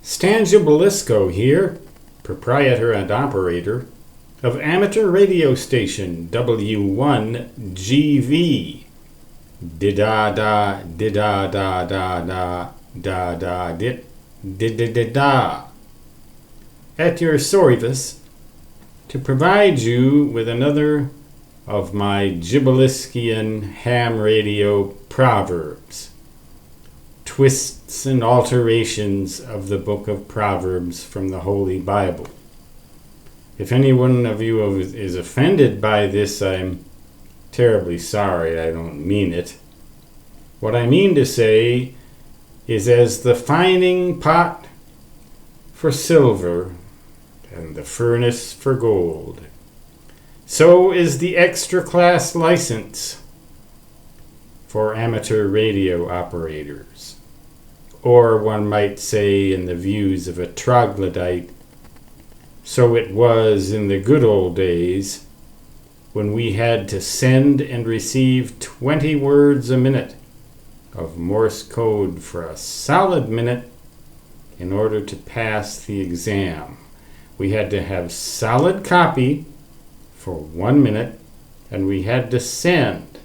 Stan Gibilisco here, proprietor and operator of amateur radio station W1GV. Da-da-da-da-da-da-da-da-da-da-da. At your service to provide you with another of my Gibiliskian ham radio proverbs, twists and alterations of the book of Proverbs from the Holy Bible. If any one of you is offended by this, I'm terribly sorry. I don't mean it. What I mean to say is, as the fining pot for silver and the furnace for gold, so is the extra class license for amateur radio operators. Or one might say, in the views of a troglodyte, so it was in the good old days when we had to send and receive 20 words a minute of Morse code for a solid minute in order to pass the exam. We had to have solid copy for 1 minute, and we had to send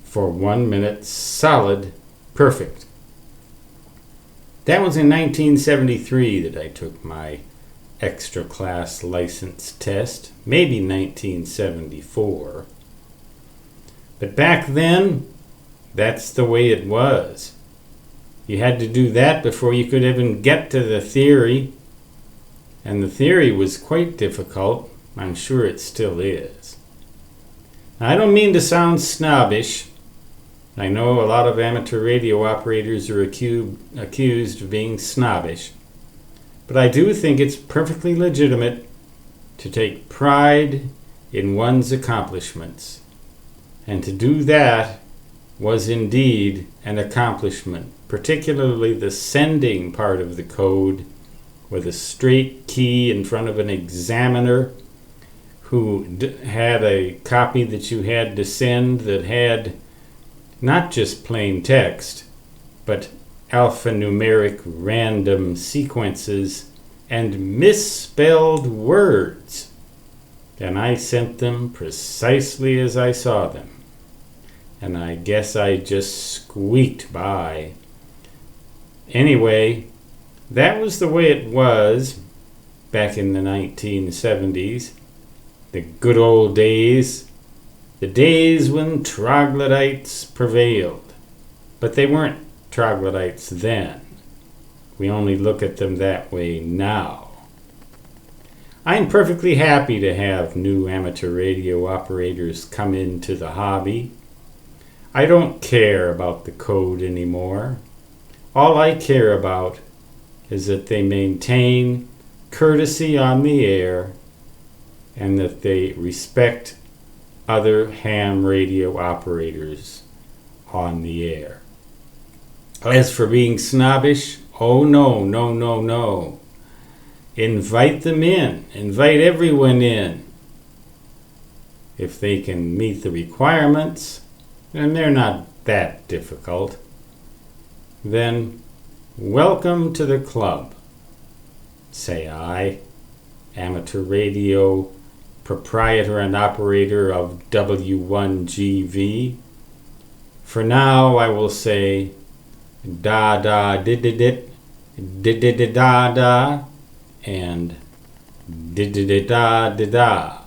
for 1 minute solid perfect. That was in 1973 that I took my extra class license test, maybe 1974. But back then, that's the way it was. You had to do that before you could even get to the theory, and the theory was quite difficult. I'm sure it still is. Now, I don't mean to sound snobbish. I know a lot of amateur radio operators are accused of being snobbish, but I do think it's perfectly legitimate to take pride in one's accomplishments. And to do that was indeed an accomplishment, particularly the sending part of the code with a straight key in front of an examiner who had a copy that you had to send that had not just plain text, but alphanumeric random sequences and misspelled words. And I sent them precisely as I saw them. And I guess I just squeaked by. Anyway, that was the way it was back in the 1970s. The good old days. The days when troglodytes prevailed. But they weren't troglodytes then. We only look at them that way now. I'm perfectly happy to have new amateur radio operators come into the hobby. I don't care about the code anymore. All I care about is that they maintain courtesy on the air and that they respect other ham radio operators on the air. As for being snobbish, oh no, no, no, no. Invite them in. Invite everyone in. If they can meet the requirements, and they're not that difficult, then welcome to the club, say I, amateur radio proprietor and operator of W1GV. For now, I will say da-da-did-did-it, did-did-da-da, and did-did-da-da-da.